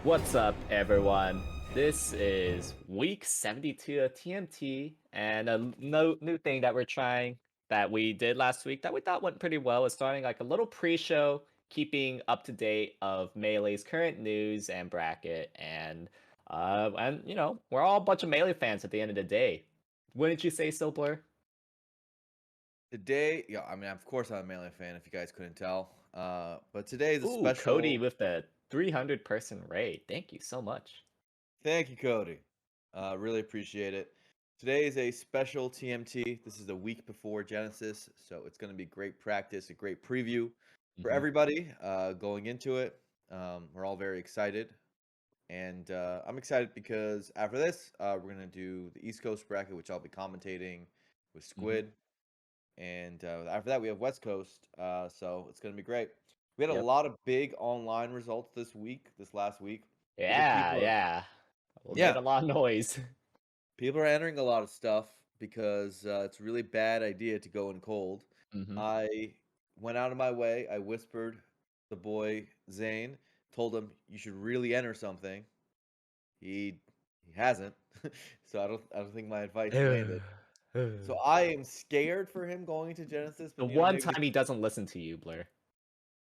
What's up, everyone? This is week 72 of TMT, and a new thing that we're trying that we did last week that we thought went pretty well is starting like a little pre-show, keeping up to date of Melee's current news and bracket, and we're all a bunch of Melee fans at the end of the day. Wouldn't you say so, Blur? Today, yeah, I mean, of course I'm a Melee fan if you guys couldn't tell. But today is a Ooh, Cody special. with the 300-person raid. Thank you so much. Thank you, Cody. Really appreciate it. Today is a special TMT. This is the week before Genesis, so it's going to be great practice, a great preview for Hmm. everybody going into it. We're all very excited, and I'm excited because after this, we're going to do the East Coast bracket, which I'll be commentating with Hmm. Squid. And after that, we have West Coast. So it's going to be great. We had a Yep. lot of big online results this last week, because Yeah, yeah. We made yeah, a lot of noise. people are entering a lot of stuff because it's a really bad idea to go in cold. Hmm. I went out of my way. I whispered the boy Zane, told him you should really enter something. He hasn't, so I don't think my advice landed. So The I am scared for him going to Genesis, but one maybe time he doesn't listen to you, Blur.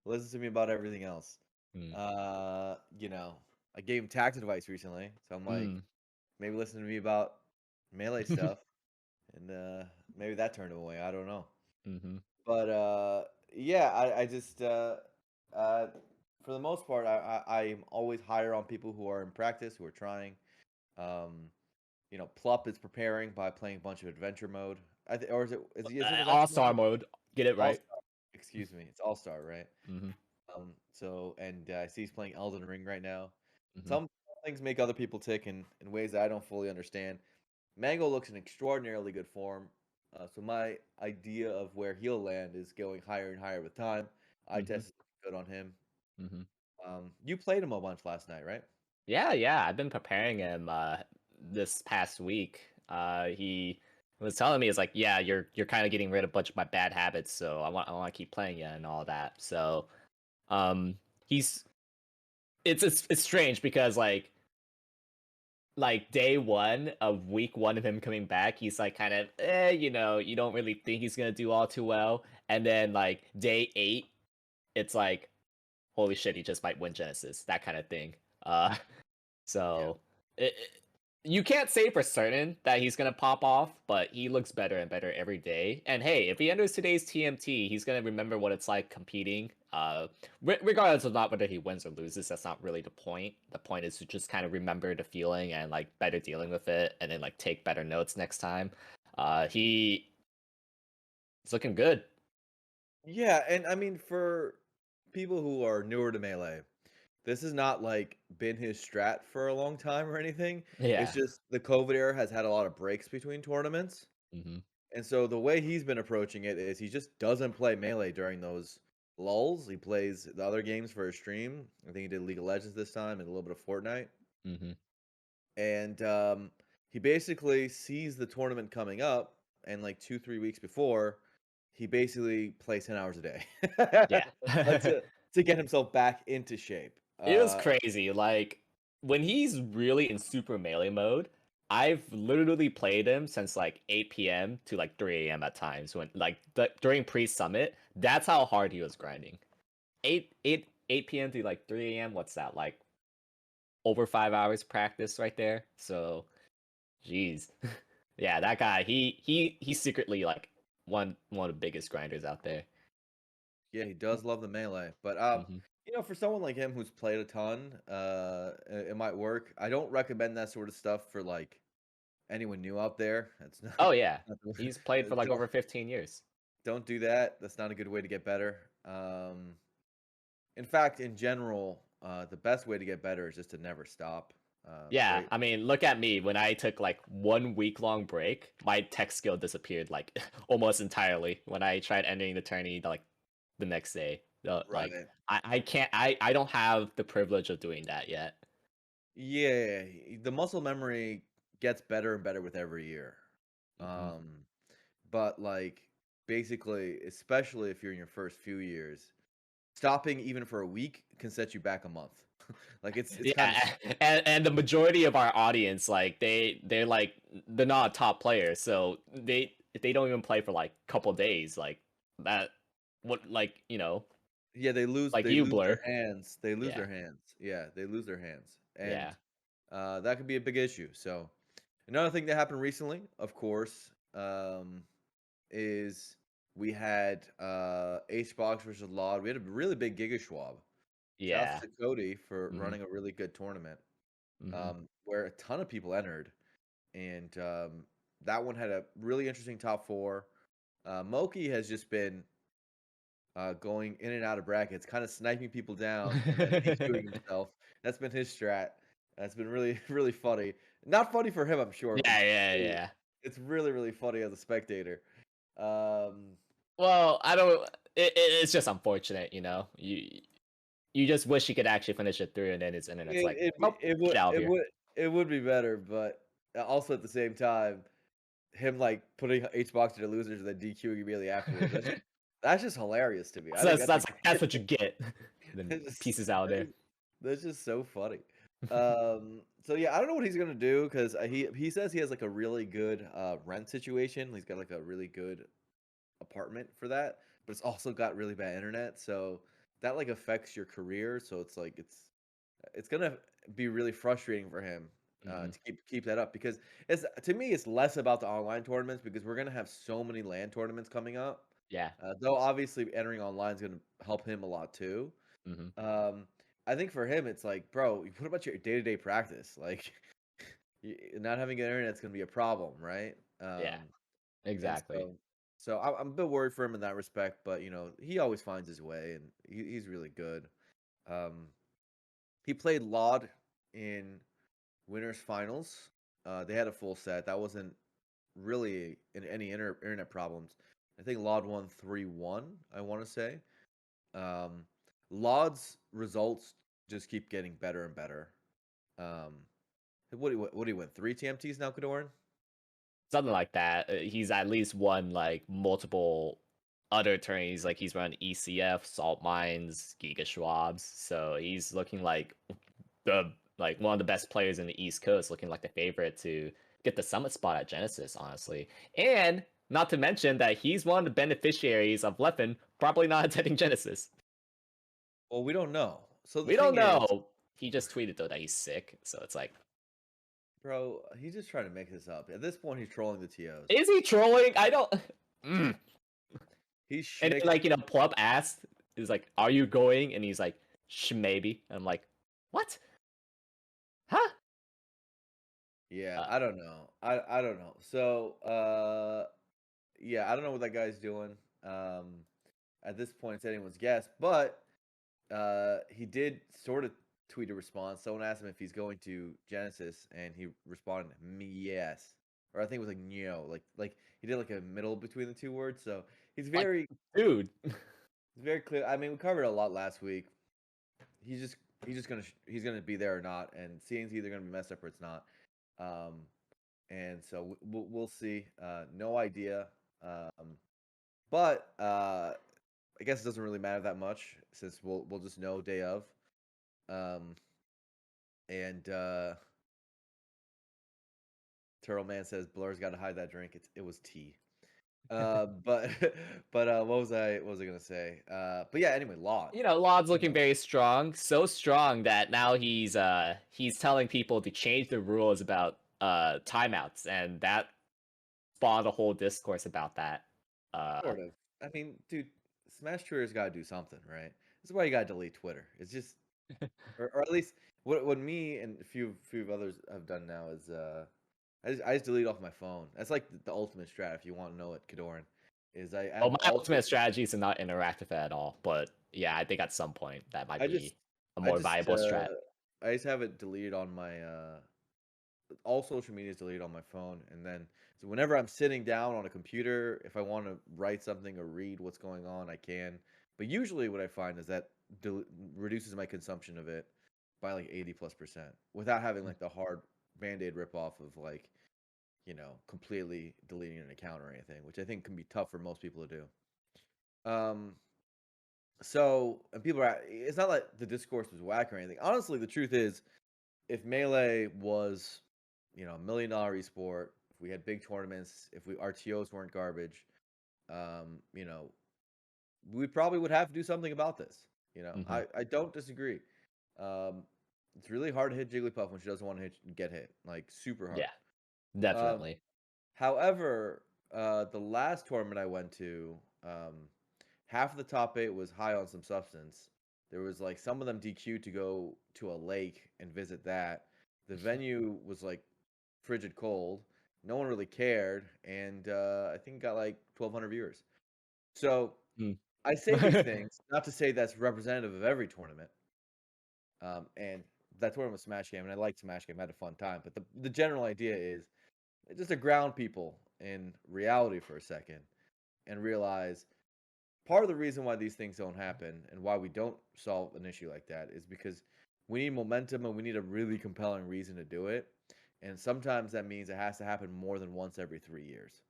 listen to me about everything else. Mm. Uh, you know, I gave him tax advice recently, so I'm like, Mm. maybe listen to me about melee stuff, and maybe that turned him away. I don't know, Hmm. but yeah, I just uh, for the most part, I'm always higher on people who are in practice, who are trying. Um, Plup is preparing by playing a bunch of adventure mode. Or is it All adventure mode? star mode. Get it All right. star. Excuse me, it's all star, right? Hmm. And I see he's playing Elden Ring right now. Hmm. Some things make other people tick in ways that I don't fully understand. Mango looks in extraordinarily good form. So my idea of where he'll land is going higher and higher with time. I Hmm. tested good on him. Hmm. You played him a bunch last night, right? Yeah, yeah. I've been preparing him this past week. He was telling me it's like, yeah, you're kind of getting rid of a bunch of my bad habits, so I want to keep playing you and all that. So um he's it's strange because like day one of week one of him coming back, he's like kind of you don't really think he's gonna do all too well, and then like day eight, it's like holy shit, he just might win Genesis, that kind of thing. Uh, Yeah. so you can't say for certain that he's gonna pop off, but he looks better and better every day. And hey, if he enters today's TMT, he's gonna remember what it's like competing. Regardless of not whether he wins or loses, that's not really the point. The point is to just kind of remember the feeling and like better dealing with it, and then like take better notes next time. He's looking good. Yeah, and I mean for people who are newer to Melee, this has not like been his strat for a long time or anything. It's Yeah. just the COVID era has had a lot of breaks between tournaments. Hmm. And so the way he's been approaching it is he just doesn't play Melee during those lulls. He plays the other games for his stream. I think he did League of Legends this time and a little bit of Fortnite. Hmm. And he basically sees the tournament coming up, and like 2-3 weeks before, he basically plays 10 hours a day Yeah. to get himself back into shape. It was crazy. Like when he's really in super melee mode, I've literally played him since like 8 p.m. to like 3 a.m. at times when like during pre-summit. That's how hard he was grinding. 8 p.m. to like 3 a.m. What's that like? Over 5 hours practice right there. So, jeez, yeah, that guy. He's secretly like one of the biggest grinders out there. Yeah, he does love the melee, but Hmm. for someone like him who's played a ton, it might work. I don't recommend that sort of stuff for like anyone new out there. That's not, Oh yeah, not he's played for like don't over 15 years. don't do that. That's not a good way to get better. In fact, in general, the best way to get better is just to never stop. Yeah, Great. I mean, look at me. When I took like 1 week long break, my tech skill disappeared like almost entirely when I tried ending the tourney like the next day. Like Right. I can't I don't have the privilege of doing that yet. Yeah, the muscle memory gets better and better with every year. Hmm. Um, but like basically, especially if you're in your first few years, stopping even for a week can set you back a month. Like it's kind of Yeah, and the majority of our audience, like they're not top players, so they don't even play for like couple days, like that. What like yeah, like they you, lose their Blur. hands. They lose Yeah, their hands. Yeah, they lose their hands. And yeah, that could be a big issue. So another thing that happened recently, of course, is we had HBox versus Laud. We had a really big Giga Schwab. Shouts yeah. to Cody for Hmm. running a really good tournament, Hmm. where a ton of people entered, and that one had a really interesting top four. Moki has just been going in and out of brackets, kind of sniping people down and then DQing himself. That's been his strat. That's been really, really funny. Not funny for him, I'm sure, but Yeah, yeah, yeah. it's really, really funny as a spectator. Um, Well, I don't. It's just unfortunate, you know. You just wish you could actually finish it through, and then his internet's it, like, it, nope, it get would, out of it here. would, it would be better, but also at the same time, him like putting H box to losers and then DQing immediately afterwards. That's just hilarious to me. I So think that's like that's what you get. Then that's just, pieces out of that's there. just, that's just so funny. So yeah, I don't know what he's gonna do because he says he has like a really good rent situation. He's got like a really good apartment for that, but it's also got really bad internet, so that like affects your career. So it's like it's gonna be really frustrating for him Hmm. to keep that up because it's to me it's less about the online tournaments because we're gonna have so many LAN tournaments coming up. Yeah. Though obviously entering online is gonna help him a lot too. Hmm. Um, I think for him it's like, bro, what about your day to day practice? Like, not having internet's gonna be a problem, right? Yeah. And Exactly. so I'm a bit worried for him in that respect, but he always finds his way and he's really good. Um, he played Laud in winners finals. They had a full set. That wasn't really in any internet problems. I think Laud won 3-1, I want to say. Um, Laud's results just keep getting better and better. Um, what do you win? 3 TMTs now, KoDoRiN? Something like that. He's at least won like multiple other tourneys. Like he's run ECF, Salt Mines, Giga Schwabs. So he's looking like the one of the best players in the East Coast, looking like the favorite to get the summit spot at Genesis, honestly. And not to mention that he's one of the beneficiaries of Leffen probably not attending Genesis. Well, we don't know. So the We don't thing is, know. He just tweeted though that he's sick, so it's like, bro, he's just trying to make this up. At this point, he's trolling the TOs. is he trolling? I don't. Mm. He's And then, schnick. like Plub asked, "Is like, are you going?" And he's like, maybe." And I'm like, "What? Huh?" Yeah, Uh, I don't know. I don't know. So yeah, I don't know what that guy's doing. At this point, it's anyone's guess. But he did sort of tweet a response. Someone asked him if he's going to Genesis, and he responded, "Me, yes," or I think it was like "no," like he did like a middle between the two words. So he's like, very dude. he's very clear. I mean, we covered a lot last week. He's just he's just he's gonna be there or not, and seeing's either gonna be messed up or it's not. Um, and so we'll see. No idea. Um, but I guess it doesn't really matter that much since we'll just know day of. Um, and Turtle Man says Blur's got to hide that drink. It was tea. But what was I gonna say? But yeah. Anyway, Laud. Lod's You looking know, very strong, so strong that now he's telling people to change the rules about timeouts, and that spawned a whole discourse about that. sort of. I mean, dude, Smash Tour's got to do something, right? This is why you got to delete Twitter. It's just, or at least what me and a few others have done now is I just delete off my phone. That's like the ultimate strat if you want to know it, KoDoRiN. Is I Well, have my all ultimate strategy is to not interactive at all, but yeah, I think at some point that might I just be a I more just viable strat. I just have it deleted on my all social media is deleted on my phone, and then so whenever I'm sitting down on a computer, if I want to write something or read what's going on, I can. But usually, what I find is that reduces my consumption of it by like 80+% without having like the hard band-aid rip off of like completely deleting an account or anything, which I think can be tough for most people to do. Um, So, and people are, it's not like the discourse was whack or anything. Honestly, the truth is, if Melee was, $1 million esport, if we had big tournaments, if we RTOs weren't garbage, um, you know, we probably would have to do something about this. Hmm. I don't disagree. Um, it's really hard to hit Jigglypuff when she doesn't want to get hit, like super hard. Yeah, Um, definitely. However, the last tournament I went to, half of the top 8 was high on some substance. There was like some of them DQ'd to go to a lake and visit that. The venue was like frigid cold. No one really cared, and I think it got like 1,200 viewers. So Mm. I say these things not to say that's representative of every tournament. And that tournament was Smash Game, and I liked Smash Game. I had a fun time. But the general idea is just to ground people in reality for a second and realize part of the reason why these things don't happen and why we don't solve an issue like that is because we need momentum and we need a really compelling reason to do it. And sometimes that means it has to happen more than once every 3 years,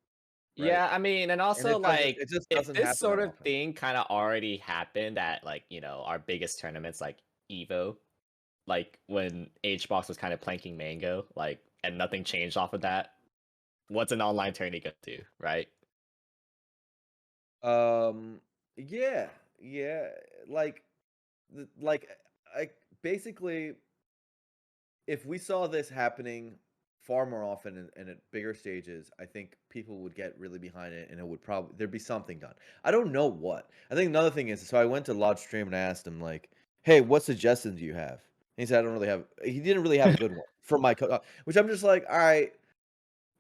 right? Yeah, I mean, and And also like it just if doesn't this happen that sort of often. thing kind of already happened at like, our biggest tournaments like Evo, like when HBox was kind of planking Mango, like and nothing changed off of that. What's an online tourney gonna do, right? Um, yeah, yeah, like, like I basically, if we saw this happening far more often and at bigger stages, I think people would get really behind it, and it would probably there'd be something done. I don't know what. I think another thing is, so I went to Lodge Stream and I asked him like, "Hey, what suggestions do you have?" And he said, "I don't really have." He didn't really have a good one from my which I'm just like, all right.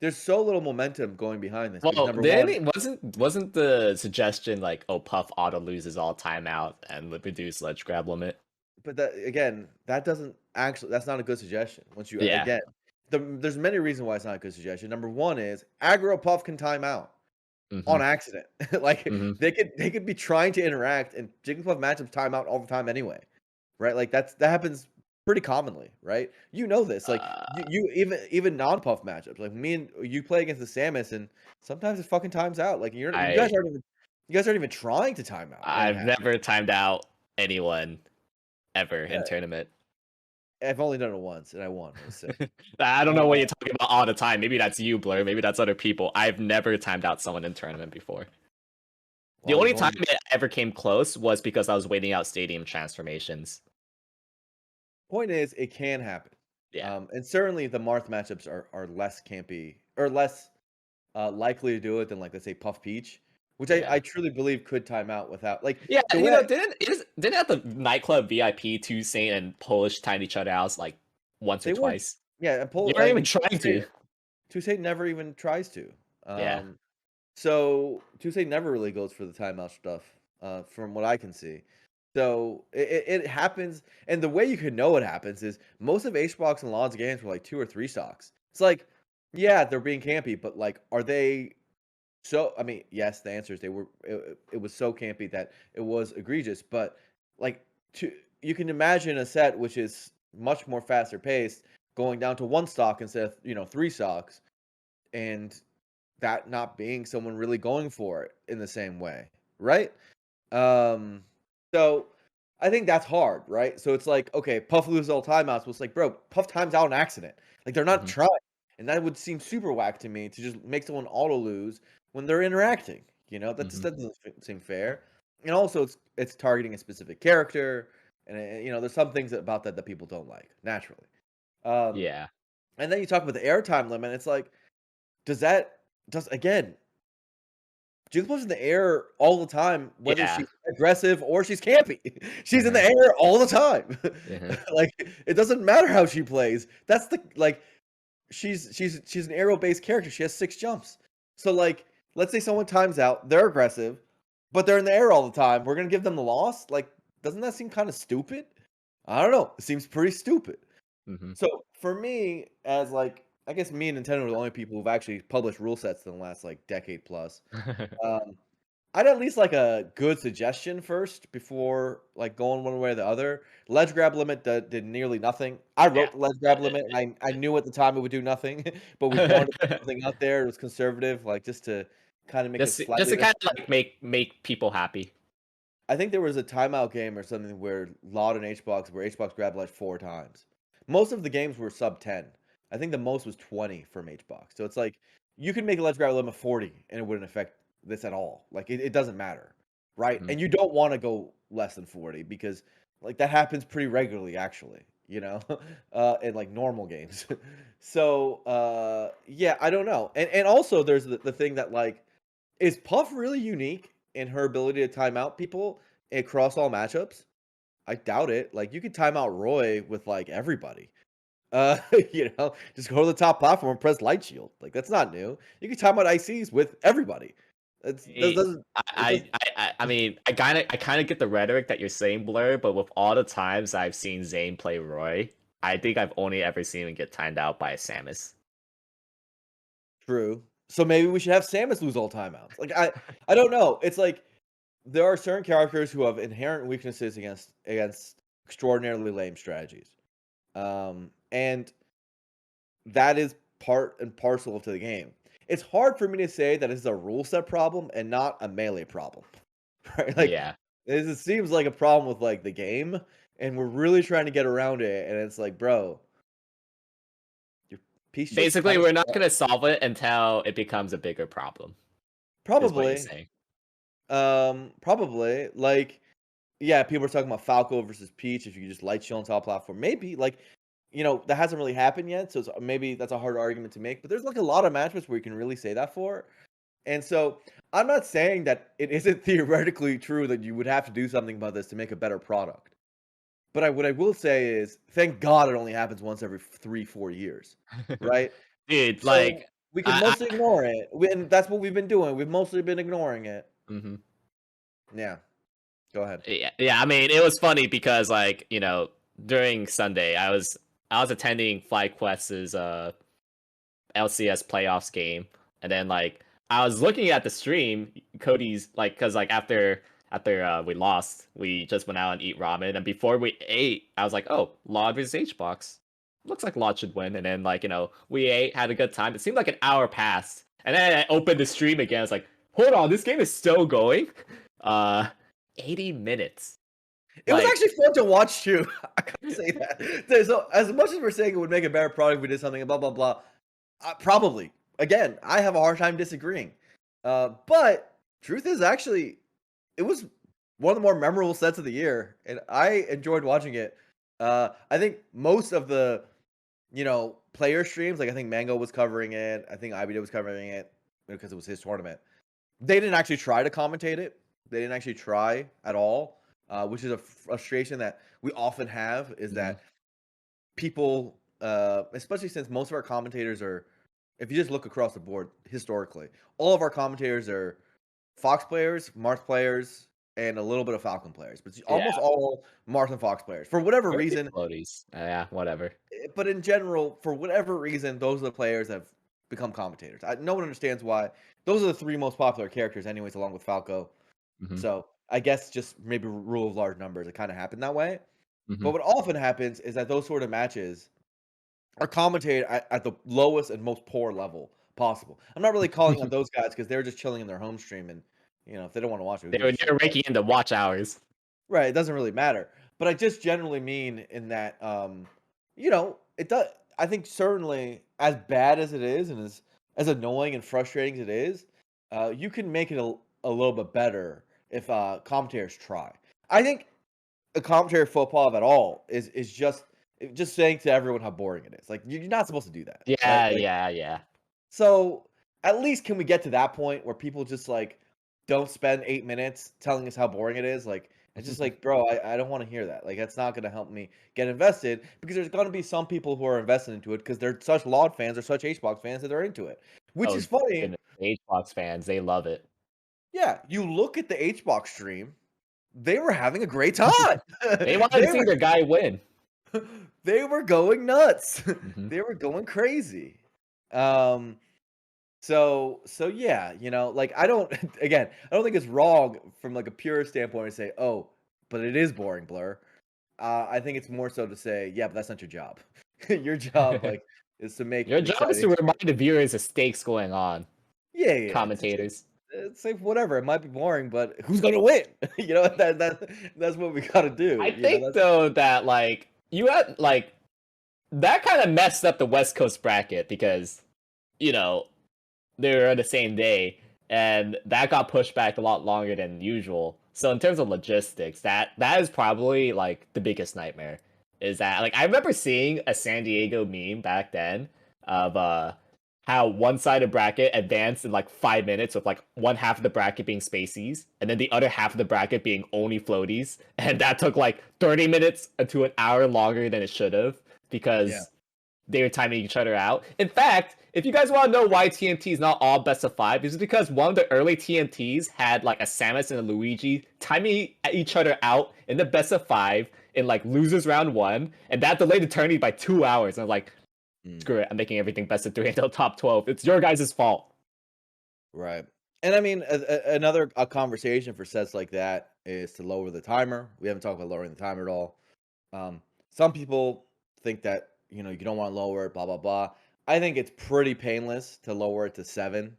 There's so little momentum going behind this because Well, number then one, it wasn't the suggestion like, oh, Puff auto loses all timeout and reduce ledge grab limit? but that again, that doesn't actually. That's not a good suggestion. Once you Yeah. again, there's many reasons why it's not a good suggestion. Number one is aggro Puff can time out Hmm. on accident. Like Hmm. they could be trying to interact and Jigglypuff matchups time out all the time anyway, right? Like that happens pretty commonly, right? You know this. Like Uh, you even non-Puff matchups. Like me and you play against the Samus and sometimes it fucking times out. Like I you guys aren't even trying to time out and it I've happens. never timed out anyone ever in Yeah, tournament. I've only done it once and I won. It was sick. I don't know what Uh, you're talking about all the time. Maybe that's you, Blur. Maybe that's other people. I've never timed out someone in tournament before. The well, only you've time only it ever came close was because I was waiting out stadium transformations. point is it can happen. Yeah. And certainly the Marth matchups are less campy or less likely to do it than like let's say Puff Peach, which I Yeah. truly believe could time out without like Yeah, the way didn't at the nightclub VIP two Saint and Polish timed each other out like once or they weren't. twice? Yeah, and You Pol weren't even and trying to. Tusay never even tries to. Yeah. So Tusay never really goes for the timeout stuff, from what I can see. So it happens, and the way you can know it happens is most of HBox and Lod's games were like 2 or 3 stocks. It's like, yeah, they're being campy, but like, are they? So I mean, yes, the answer is they were. It was so campy that it was egregious. But like, to you can imagine a set which is much more faster paced, going down to 1 stock instead of 3 stocks, and that not being someone really going for it in the same way, right? Um, so I think that's hard, right? So it's like, okay, Puff loses all timeouts. Well, it's like, bro, Puff times out an accident. Like they're not Hmm. trying, and that would seem super whack to me to just make someone auto lose when they're interacting. Hmm. That doesn't seem fair. And also, it's targeting a specific character, and there's some things about that people don't like naturally. Um, Yeah. and then you talk about the airtime limit. It's like, does that does again? Jigglypuff's in the air all the time, whether Yeah. she's aggressive or she's campy. She's in the Uh-huh. air all the time. Uh-huh. Like it doesn't matter how she plays. That's the like she's an arrow-based character. She has 6 jumps. So like let's say someone times out, they're aggressive, but they're in the air all the time. We're gonna give them the loss? Like, doesn't that seem kind of stupid? I don't know. It seems pretty stupid. Hmm. So for me, as like I guess me and Nintendo are the only people who've actually published rule sets in the last like decade plus. Um, I'd at least like a good suggestion first before like going one way or the other. Ledge grab limit did nearly nothing. I Yeah. wrote the ledge grab limit, and I knew at the time it would do nothing, but we wanted to put something out there. It was conservative, like just to kind of make it Just slightly to less. kind of like make people happy. I think there was a timeout game or something where Laud and HBox where HBox grabbed like 4 times. Most of the games were sub 10. I think the most was 20 from HBox. So it's like you can make a ledge grab limit of 40 and it wouldn't affect this at all. Like it doesn't matter, right? Mhm. And you don't want to go less than 40 because like that happens pretty regularly actually, in like normal games. So yeah, I don't know. And also there's the thing that like is Puff really unique in her ability to time out people across all matchups? I doubt it. Like you could time out Roy with like everybody. Uh, just go to the top platform and press light shield. Like that's not new. You can time out ICs with everybody. That Eh, doesn't it doesn't I mean, I kind of get the rhetoric that you're saying, Blur, but with all the times I've seen Zane play Roy, I think I've only ever seen him get timed out by a Samus. true. So maybe we should have Samus lose all timeouts. Like I don't know. It's like there are certain characters who have inherent weaknesses against extraordinarily lame strategies. And that is part and parcel to the game. It's hard for me to say that it's a rule set problem and not a melee problem, right? Like, Yeah. it seems like a problem with like the game, and we're really trying to get around it. And it's like, bro, your piece just Basically, kind of we're not gonna solve it until it becomes a bigger problem, is what you're probably, saying. probably like yeah, people are talking about Falco versus Peach if you could just light shield on top platform. Maybe like that hasn't really happened yet, so maybe that's a hard argument to make. But there's like a lot of matchups where you can really say that for. And so I'm not saying that it isn't theoretically true that you would have to do something about this to make a better product. But what I will say is, thank God it only happens once every 3-4 years, right? Dude, So like, we can I, mostly ignore it, and that's what we've been doing. We've mostly been ignoring it. mhm. Yeah, go ahead. Yeah. I mean, it was funny because, like, during Sunday, I was attending FlyQuest's LCS playoffs game, and then like I was looking at the stream, Cody's like, cause like after we lost, we just went out and eat ramen, and before we ate, I was like, oh, Lod versus HBox, looks like Lod should win, and then like we ate, had a good time. It seemed like an hour passed, and then I opened the stream again. I was like, hold on, this game is still going. Uh, 80 minutes. It was Like, actually fun to watch too. I gotta say that. So as much as we're saying it would make a better product if we did something, blah blah blah. Probably. Again, I have a hard time disagreeing. But truth is, actually, it was one of the more memorable sets of the year, and I enjoyed watching it. I think most of the player streams, like I think Mango was covering it, I think IBD was covering it because it was his tournament. They didn't actually try to commentate it. They didn't actually try at all, which is a frustration that we often have. Is mhm. that people, especially since most of our commentators are, if you just look across the board historically, all of our commentators are Fox players, Marth players, and a little bit of Falcon players, but it's almost Yeah, all Marth and Fox players for whatever or reason. floaties. Yeah, whatever. But in general, for whatever reason, those are the players that have become commentators. No one understands why. Those are the three most popular characters, anyways, along with Falco. Hmm. So I guess just maybe rule of large numbers. It kind of happened that way. But Hmm. what often happens is that those sort of matches are commentated at the lowest and most poor level possible. I'm not really calling on those guys because they're just chilling in their home stream, and if they don't want to watch it, who They gives were a shit? they're raking in the watch hours. Right, it doesn't really matter. But I just generally mean in that, it does. I think certainly as bad as it is, and as annoying and frustrating as it is, you can make it a little bit better if commentators try. I think a commentary football at all is just saying to everyone how boring it is. Like you're not supposed to do that, right? Yeah, Like yeah, yeah. so at least can we get to that point where people just like don't spend 8 minutes telling us how boring it is? Like it's just like, bro, I don't want to hear that. Like that's not gonna help me get invested because there's gonna be some people who are invested into it because they're such LOD fans or such HBox fans that they're into it. Which Oh is funny. goodness, Xbox fans, they love it. Yeah, you look at the HBox stream, they were having a great time. They wanted to they see their guy win. they were going nuts. Hmm. They were going crazy. Um, so yeah, like I don't again, I don't think it's wrong from like a pure standpoint to say, oh, but it is boring, Blur. I think it's more so to say, yeah, but that's not your job. Your job, like, is to make Your an job is exciting to remind experience. the viewers the stakes going on. Yeah, yeah, Commentators. it's like whatever. It might be boring, but who's gonna win? That's what we gotta I do. think That's though that like you had like that kind of messed up the West Coast bracket because you know they were on the same day, and that got pushed back a lot longer than usual. So in terms of logistics, that is probably like the biggest nightmare. Is that like I remember seeing a San Diego meme back then of how one side of bracket advanced in like 5 minutes with like one half of the bracket being spacies and then the other half of the bracket being only floaties, and that took like 30 minutes to an hour longer than it should have yeah. because they were timing each other out. In fact, if you guys want to know why TMT is not all best of five, it's because one of the early TMTs had like a Samus and a Luigi timing each other out in the best of five in like losers round one, and that delayed the tourney by 2 hours. And I'm like, Mm, screw it, I'm making everything best of three until top 12. It's your guys' fault. right. And I mean, another conversation for sets like that is to lower the timer. We haven't talked about lowering the timer at all. Some people think that you don't want to lower it, blah blah blah. I think it's pretty painless to lower it to 7.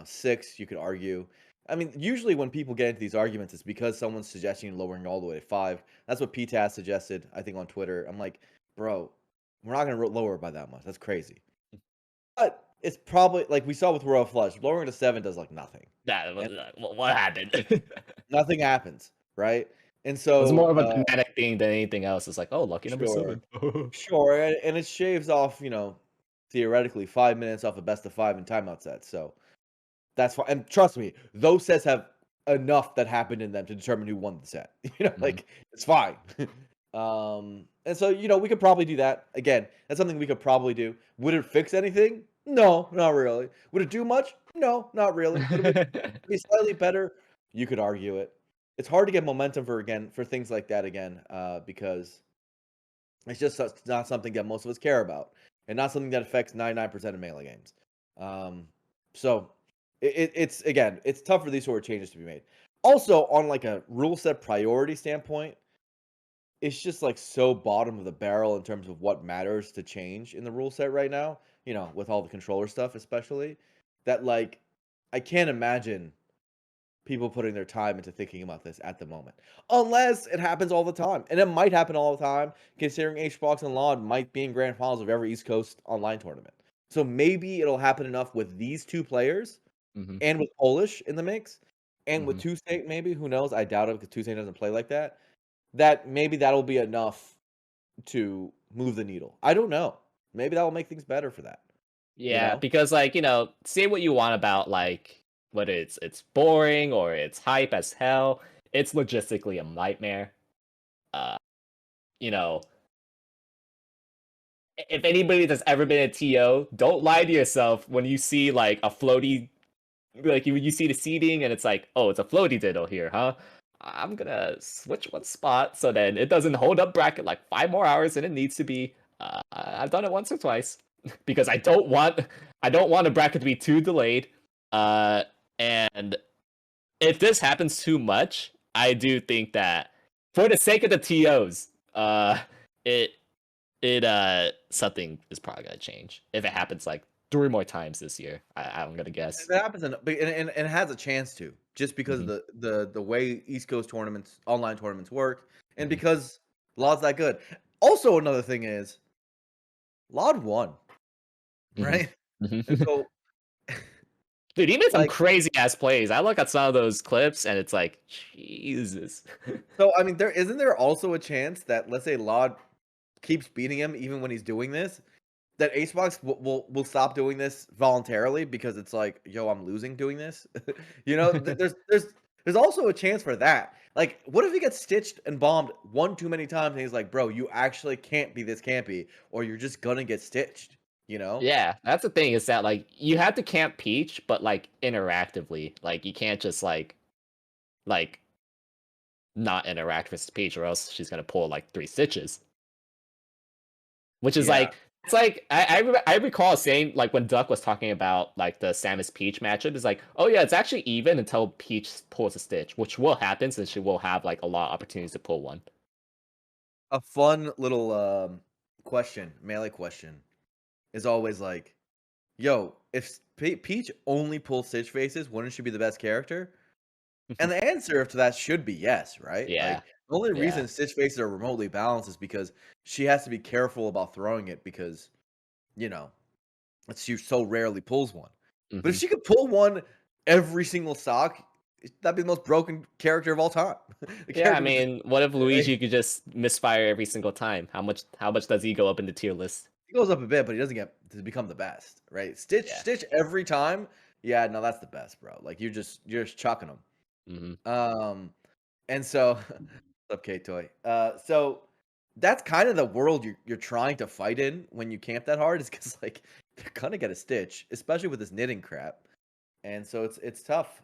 6 you could argue. I mean, usually when people get into these arguments, it's because someone's suggesting lowering all the way to 5. That's what PTAS suggested, I think, on Twitter. I'm like, bro, we're not gonna lower it by that much. That's crazy. But it's probably like we saw with Royal Flush, lowering to 7 does like nothing, That and what happened? It nothing happens, right? And was so, more of a thematic thing than anything else. It's like, oh, lucky number sure, 7. sure, and it shaves off, theoretically 5 minutes off a best of 5 in timeout sets. So that's fine. And trust me, those sets have enough that happened in them to determine who won the set. Mhm. Like it's fine. And so we could probably do that again. That's something we could probably do. Would it fix anything? No, not really. Would it do much? No, not really. But it would be slightly better. You could argue it. It's hard to get momentum for things like that again, because it's just not something that most of us care about, and not something that affects 99% of Melee games. Um, so it's again, it's tough for these sort of changes to be made. Also, on like a rule set priority standpoint, it's just like so bottom of the barrel in terms of what matters to change in the rule set right now. With all the controller stuff, especially that like I can't imagine people putting their time into thinking about this at the moment. Unless it happens all the time. And it might happen all the time, considering HBox and LOD might be in grand finals of every East Coast online tournament. So maybe it'll happen enough with these two players Mhm. and with Polish in the mix. And with Mhm. Two State, maybe, who knows? I doubt it because Two State doesn't play like that. That maybe that'll be enough to move the needle. I don't know. Maybe that will make things better for that. You Yeah, know? because like, say what you want about like whether it's boring or it's hype as hell, it's logistically a nightmare. Uh, you know, if anybody that's ever been a TO, don't lie to yourself when you see like a floaty, like you see the seating and it's like, oh, it's a floaty diddle here, huh? I'm gonna switch one spot so then it doesn't hold up bracket like 5 more hours than it needs to be. I've done it once or twice because I don't want a bracket to be too delayed. Uh, and if this happens too much, I do think that for the sake of the TOs, it something is probably gonna change if it happens like 3 more times this year. I'm gonna guess. If it happens, and it has a chance to, just because of Hmm. the way East Coast tournaments, online tournaments work, and Hmm. because LoD's that good. Also, another thing is LoD won, Hmm. right? Hmm. And so, Dude, he made some like, crazy ass plays. I look at some of those clips and it's like, Jesus. I mean, there also a chance that, let's say, LoD keeps beating him even when he's doing this, that Acebox will stop doing this voluntarily because it's like, yo, I'm losing doing this. There's also a chance for that. Like, what if he gets stitched and bombed one too many times and he's like, bro, you actually can't be this campy, or you're just gonna get stitched, you know? Yeah, that's the thing is that like you have to camp Peach, but like interactively. Like you can't just like not interact with Peach or else she's gonna pull like 3 stitches. Which is Yeah. like it's like I recall saying like when Duck was talking about like the Samus Peach matchup, is like, oh yeah, it's actually even until Peach pulls a stitch, which will happen since she will have like a lot of opportunities to pull one. A fun little melee question is always like, Yo, if Peach only pulls Stitch faces, wouldn't she be the best character? And the answer to that should be yes, right? Yeah, Like, the only yeah. reason Stitch faces are remotely balanced is because she has to be careful about throwing it because, you know, she so rarely pulls one. But if Mhm. she could pull one every single stock, that'd be the most broken character of all time. The Yeah, I character would just mean, what if like, Luigi could just misfire every single time? How much does he go up in the tier list? he goes up a bit, but he doesn't get to become the best, right? Stitch, Yeah. Stitch every time. Yeah, no, that's the best, bro. Like you're just chucking them. Mhm. And so, what's up, K Toy? So that's kind of the world you're trying to fight in when you camp that hard, is because like they're gonna get a Stitch, especially with this knitting crap, and so it's tough.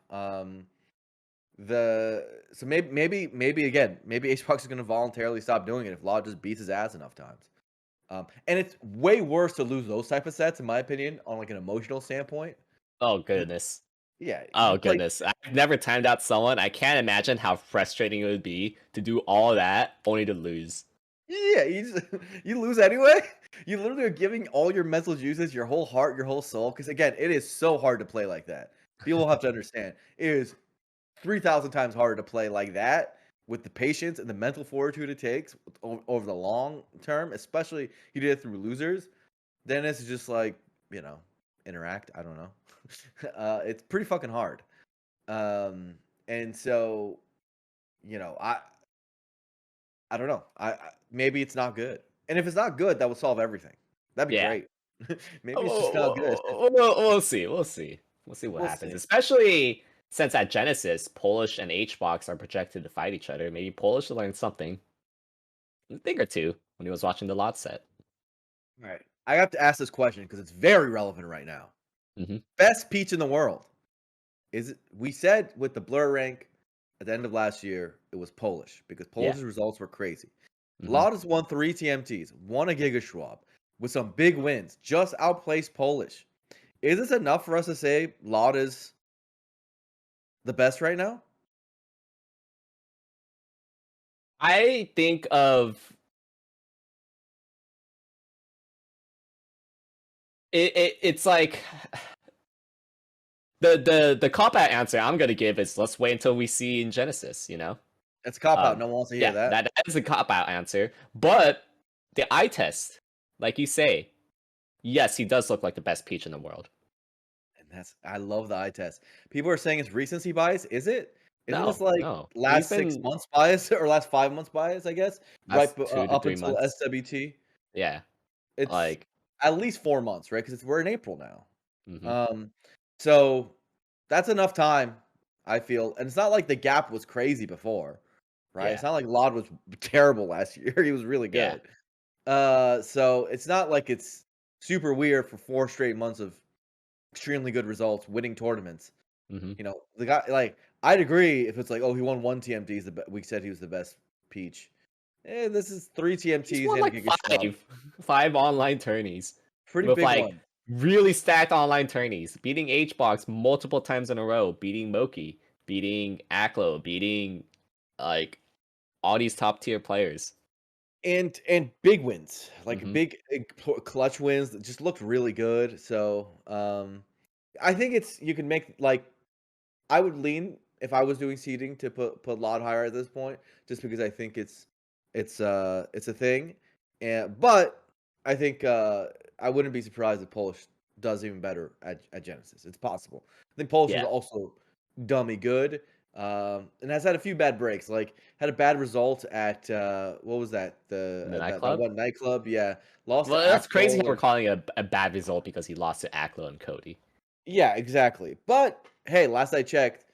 The so maybe again, maybe HBox is gonna voluntarily stop doing it if Law just beats his ass enough times. And it's way worse to lose those type of sets, in my opinion, on like an emotional standpoint. Oh, Because goodness. yeah, you Oh, play goodness. I've never timed out someone. I can't imagine how frustrating it would be to do all that only to lose. yeah, you just, you lose anyway. You literally are giving all your mental juices, your whole heart, your whole soul. Because again, it is so hard to play like that. People have to understand. It is 3,000 times harder to play like that with the patience and the mental fortitude it takes over the long term, especially you did it through losers. Then it's just like, you know, interact. I don't know. It's pretty fucking hard. Um, and so, you know, I don't know. Maybe it's not good. And if it's not good, that would solve everything. That'd be Yeah. great. Maybe it's just not good. We'll see. We'll see. We'll see what We'll happens. see. Especially since at Genesis, Polish and HBox are projected to fight each other. Maybe Polish will learn something. A thing or two when he was watching the lot set. All right. I have to ask this question because it's very relevant right now. Hmm. Best peach in the world. Is it, we said with the blur rank at the end of last year, it was Polish because Yeah. Polish's results were crazy. Hmm. Loud has won 3 TMTs, won a Giga Schwab with some big wins, just outplaced Polish. Is this enough for us to say Loud is the best right now? I think of it's like the cop out answer I'm gonna give is let's wait until we see in Genesis, you know? It's a cop out. No one wants to hear Yeah, that. that is a cop out answer. But the eye test, like you say, yes, he does look like the best peach in the world. And I love the eye test. People are saying it's recency bias. Is it? Isn't this No, like no. He's last six been months bias or last 5 months bias? I guess last two to up three until months. SWT. Yeah. It's Like, at least 4 months, right? Because we're in April now. hmm, So that's enough time, I feel. And it's not like the gap was crazy before, right? It's yeah. not like Laud was terrible last year. He was really Yeah. good. So it's not like it's super weird for 4 straight months of extremely good results, winning tournaments. Hmm. You know, the guy like I'd agree if it's like, oh, he won one TMT. We said he was the best peach. This is three He's TMTs won and a like Giga Schwab. five online tourneys Pretty with big like one. really stacked online tourneys, beating HBox multiple times in a row, beating Moki, beating Aklo, beating like all these top tier players. And big wins, like Hmm. big clutch wins that just looked really good. So I think it's you can make like I would lean if I was doing seeding to put Lot higher at this point, just because I think it's a thing. And but I think I wouldn't be surprised if Polish does even better at Genesis. It's possible. I think Polish is Yeah, also dummy good. And has had a few bad breaks. Like had a bad result at what was that? in the That nightclub. one nightclub. Yeah, lost to Well, that's crazy how Aklo we're and calling it a bad result because he lost to Aklo and Cody. yeah, exactly. But hey, last I checked,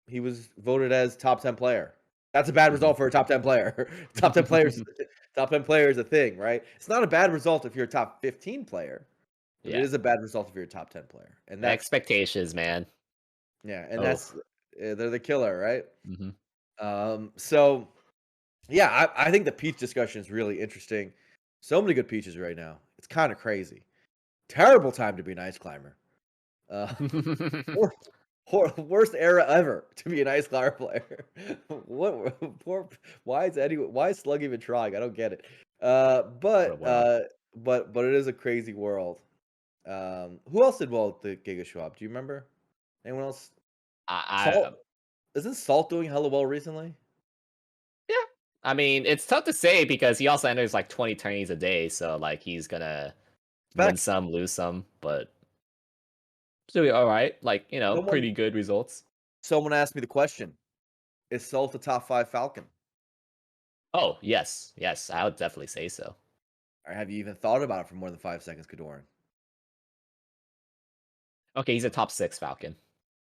he was voted as top 10 player. That's a bad Hmm. result for a top 10 player. Top 10 players top 10 player is a thing, right? It's not a bad result if you're a top 15 player, but it Yeah, is a bad result if you're a top 10 player. And that's expectations, man. yeah, and Oh. that's they're the killer, right? Hmm. So yeah, I think the peach discussion is really interesting. So many good peaches right now. It's kind of crazy. Terrible time to be an ice climber. Uh, Wor worst era ever to be an ice climber player. What poor why is Slug even trying? I don't get it. What a world. But it is a crazy world. Who else did well at the Giga Schwab? Do you remember? Anyone else? I Salt isn't Salt doing hella well recently? Yeah. I mean, it's tough to say because he also enters like 20 tourneys a day, so like he's gonna win Facts. some, lose some, but still be all right. Like, Someone pretty good results. someone asked me the question: is Salt a top 5 Falcon? Oh, yes. Yes, I would definitely say so. Or have you even thought about it for more than 5 seconds, KoDoRiN? Okay, he's a top 6 Falcon.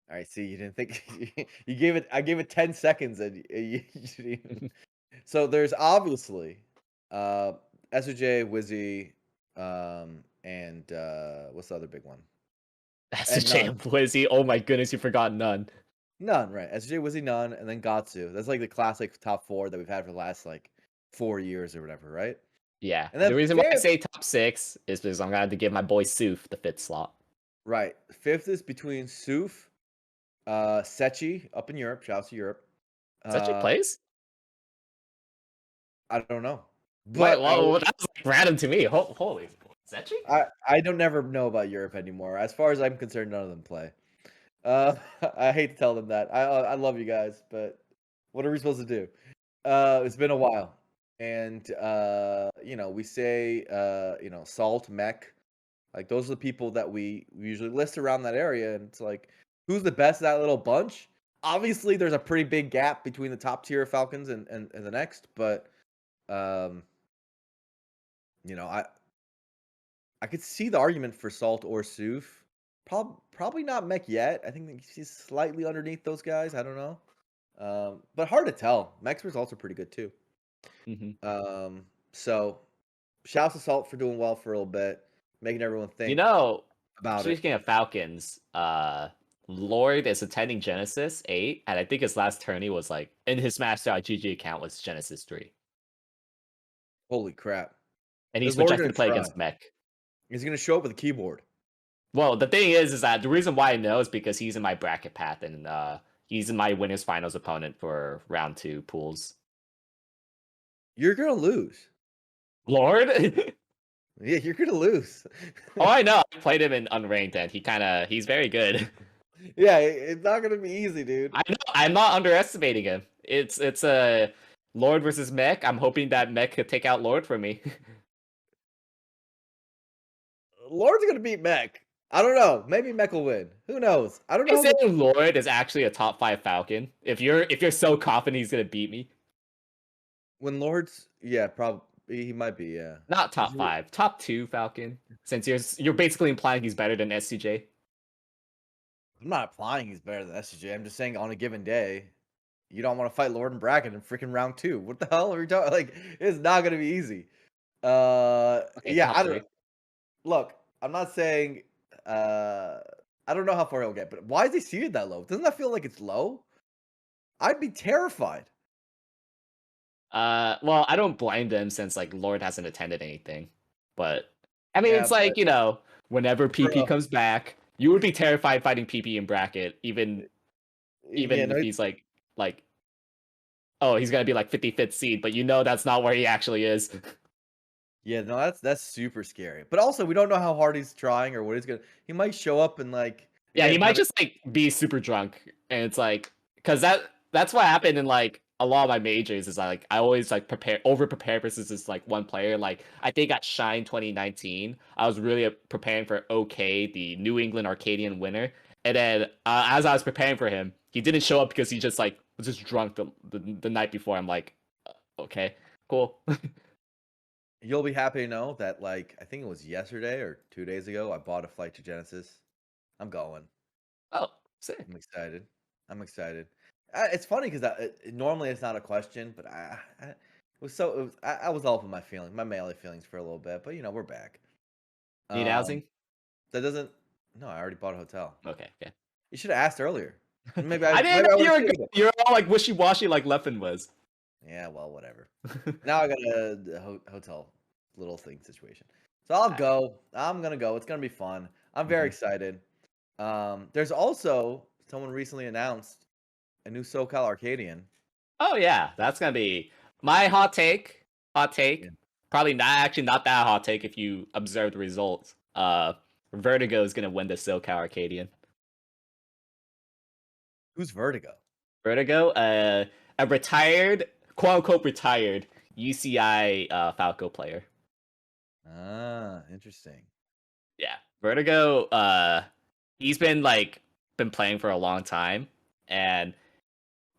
All right, see, you didn't think you gave it. I gave it 10 seconds, and you didn't even. So there's obviously uh, SOJ, Wizzy, and what's the other big one? That's a And None, jam, Blizzy. Oh my goodness, you forgot none. None, right? SOJ, Wizzy, None, and then Gatsu. That's like the classic top 4 that we've had for the last like 4 years or whatever, right? Yeah. And then The reason why I fifth, say top 6 is because I'm gonna have to give my boy Soof the 5th slot. right? Fifth is between Suf, Sechi up in Europe. Shout out to Europe. Does that actually Uh, plays? I don't know, Wait, but well, that was like random to me. Holy, Zetchi? I don't never know about Europe anymore. As far as I'm concerned, none of them play. Uh, I hate to tell them that. I love you guys, but what are we supposed to do? It's been a while, and we say Salt, Mech, like those are the people that we usually list around that area, and it's like who's the best of that little bunch? Obviously, there's a pretty big gap between the top tier Falcons and the next, but um, I could see the argument for Salt or Suf. Probably not Mech yet. I think he's slightly underneath those guys. I don't know. But hard to tell. Mech's results are pretty good too. Hmm. So shouts to Salt for doing well for a little bit, making everyone You think know, about it. speaking of Falcons, Lord is attending Genesis 8, and I think his last tourney was like in his Master.GG account was Genesis 3. Holy crap. And he's Is Lord projected gonna to play try? against Mech. He's gonna show up with a keyboard. Well, the thing is that the reason why I know is because he's in my bracket path and he's in my winners finals opponent for round 2 pools. You're gonna lose. Lord? Yeah, you're gonna lose. Oh, I know. I played him in unranked and he's very good. Yeah, it's not gonna be easy, dude. I know. I'm not underestimating him. It's a Lord versus Mech. I'm hoping that Mech could take out Lord for me. Lord's gonna beat Mech. I don't know. Maybe Mech will win. Who knows? I don't I know. say Lord is actually a top 5 Falcon. If you're so confident he's gonna beat me, When Lord's, yeah, probably he might be. Yeah, not top 5, top 2 Falcon. Since you're basically implying he's better than SCJ. I'm not implying he's better than SCJ. I'm just saying on a given day, you don't want to fight Lord and Bracken in freaking round 2. What the hell are we talking? Like, it's not gonna be easy. Okay, Yeah, top I don't 3. look. I'm not saying. Uh, I don't know how far he'll get, but why is he seated that low? Doesn't that feel like it's low? I'd be terrified. Well, I don't blame them since like Lord hasn't attended anything. But I mean, Yeah, it's but like, whenever PP bro, comes back, you would be terrified fighting PP in bracket, even yeah, even no, if he's like oh, he's gonna be like 55th seed, but that's not where he actually is. yeah, no, that's super scary. But also, we don't know how hard he's trying or what he's gonna. He might show up and like Yeah, he again, might kind of. just like be super drunk, and it's like because that's what happened in like a lot of my majors is like I always like over prepare versus this like one player. Like I think at Shine 2019, I was really preparing for OK, the New England Arcadian winner, and then as I was preparing for him, he didn't show up because he just like was just drunk the night before. I'm like, okay, cool. You'll be happy to know that like I think it was yesterday or 2 days ago, I bought a flight to Genesis. I'm going. Oh, sick. I'm excited. I'm excited. It's funny because normally it's not a question, but it was so. I was all up in my feelings, my melee feelings for a little bit, but we're back. Need Um, housing? that doesn't. No, I already bought a hotel. Okay, okay. You should have asked earlier. I didn't Maybe I know would you have were saved it. you're all like wishy washy like Leffen was. Yeah, well, whatever. Now I got a hotel little thing situation, so I'll Alright. go. I'm gonna go. It's gonna be fun. I'm very Mhm. excited. There's also someone recently announced a new SoCal Arcadian. Oh yeah, that's gonna be my hot take. Hot Yeah. take. Probably not that hot take if you observe the results. Vertigo is gonna win the SoCal Arcadian. Who's Vertigo? Vertigo, a retired, quote unquote retired UCI Falco player. Ah, interesting. Yeah, Vertigo. He's been playing for a long time, and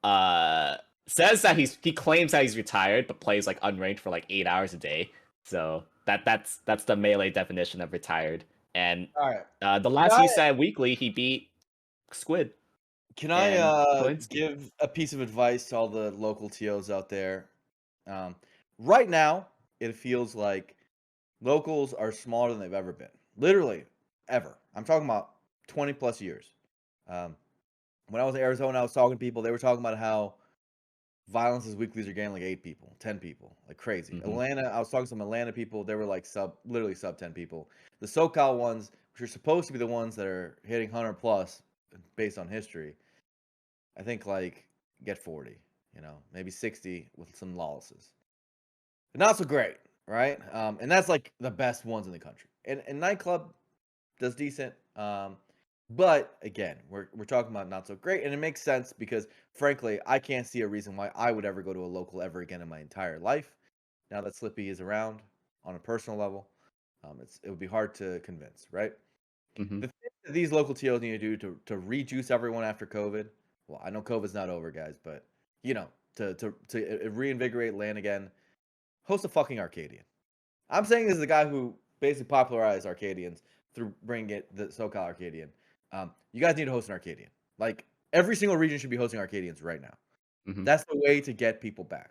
uh, says that he claims that he's retired, but plays like unranked for like 8 hours a day. So that's the melee definition of retired. And All right. the Can last I UCI weekly, he beat Squid can and I Kolinsky. give a piece of advice to all the local TOs out there? Um, right now, it feels like locals are smaller than they've ever been. Literally, ever. I'm talking about 20 plus years. Um, when I was in Arizona, I was talking to people. They were talking about how Violence's weeklies are getting like 8 people, 10 people, like crazy. Mm-hmm. Atlanta, I was talking to some Atlanta people. They were like literally sub 10 people. The SoCal ones, which are supposed to be the ones that are hitting 100 plus based on history, I think like get 40, maybe 60 with some losses. Not so great, right? And that's like the best ones in the country. And nightclub does decent. But again, we're talking about not so great, and it makes sense because frankly, I can't see a reason why I would ever go to a local ever again in my entire life. Now that Slippy is around on a personal level, it would be hard to convince, right? Mm-hmm. The thing that these local TOs need to do to rejuice everyone after COVID. Well, I know COVID's not over, guys, but to reinvigorate land again, host a fucking Arcadian. I'm saying this is the guy who basically popularized Arcadians through bringing it the SoCal Arcadian. You guys need to host an Arcadian. Like every single region should be hosting Arcadians right now. Mm-hmm. That's the way to get people back.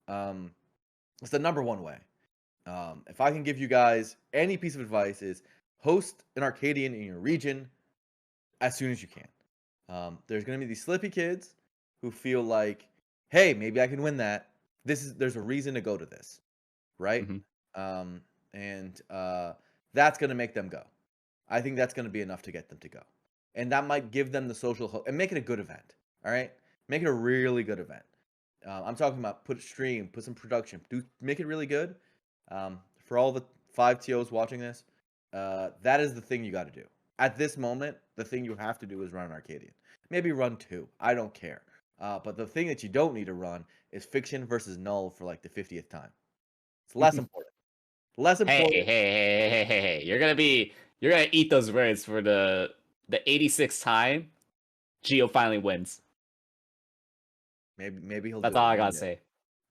Um, it's the number one way. If I can give you guys any piece of advice, is host an Arcadian in your region as soon as you can. There's going to be these slippy kids who feel like, hey, maybe I can win that. There's a reason to go to this, right? Mm-hmm. And that's going to make them go. I think that's going to be enough to get them to go, and that might give them the social and make it a good event. All right, make it a really good event. I'm talking about put stream, put some production, make it really good. For all the 5 TOs watching this, that is the thing you got to do. At this moment, the thing you have to do is run an Arcadian. Maybe run 2. I don't care. But the thing that you don't need to run is Fiction versus Null for like the 50th time. It's less important. Less Hey, important. hey, hey, hey, hey, hey! You're gonna eat those words for the 86th time. Geo finally wins. Maybe he'll That's do all it I one gotta day. say.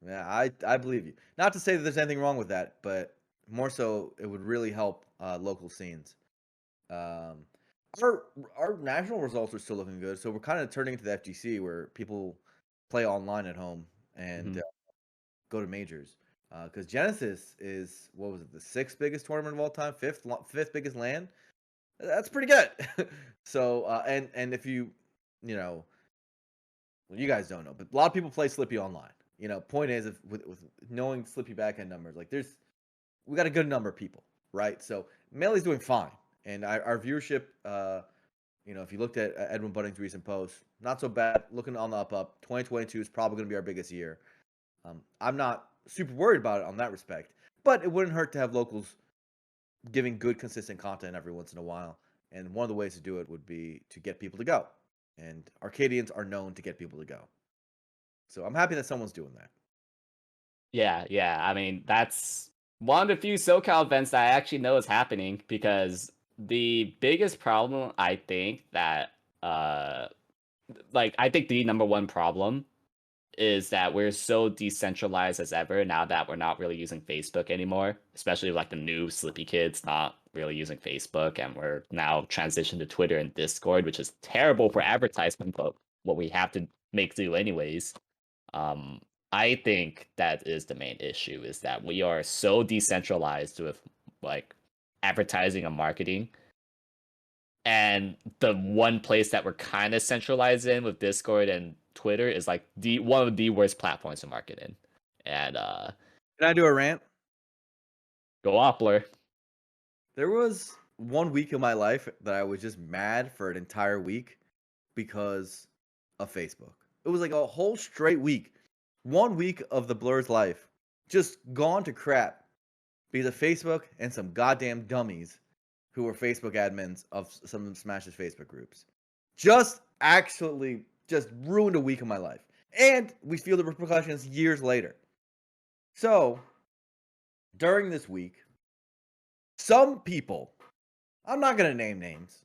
Yeah, I believe you. Not to say that there's anything wrong with that, but more so it would really help local scenes. Um, our our national results are still looking good, so we're kind of turning into the FGC where people play online at home and Mm-hmm. go to majors. Because Genesis is what was it, the 6th biggest tournament of all time, fifth biggest land. That's pretty good. So and if you know well, you guys don't know, but a lot of people play Slippy online. Point is, if with knowing Slippy backend numbers, like we got a good number of people, right? So Melee's doing fine, and our viewership, if you looked at Edwin Budding's recent post, not so bad. Looking on the up. 2022 is probably going to be our biggest year. I'm not super worried about it on that respect, but it wouldn't hurt to have locals giving good, consistent content every once in a while. And one of the ways to do it would be to get people to go. And Arcadians are known to get people to go. So I'm happy that someone's doing that. Yeah, yeah. I mean, that's one of the few SoCal events that I actually know is happening because the biggest problem I think that I think the number one problem is that we're so decentralized as ever now that we're not really using Facebook anymore, especially like the new Slippy kids not really using Facebook, and we're now transitioned to Twitter and Discord, which is terrible for advertisement, but what we have to make do anyways. Um, I think that is the main issue, is that we are so decentralized with like advertising and marketing, and the one place that we're kind of centralized in with Discord and Twitter is like the one of the worst platforms to market in. And Can I do a rant? go Oppler. There was one week of my life that I was just mad for an entire week because of Facebook. It was like a whole straight week. 1 week of the Blur's life just gone to crap because of Facebook and some goddamn dummies who were Facebook admins of some of Smash's Facebook groups. Just actually just ruined a week of my life. And we feel the repercussions years later. So, during this week, some people, I'm not going to name names.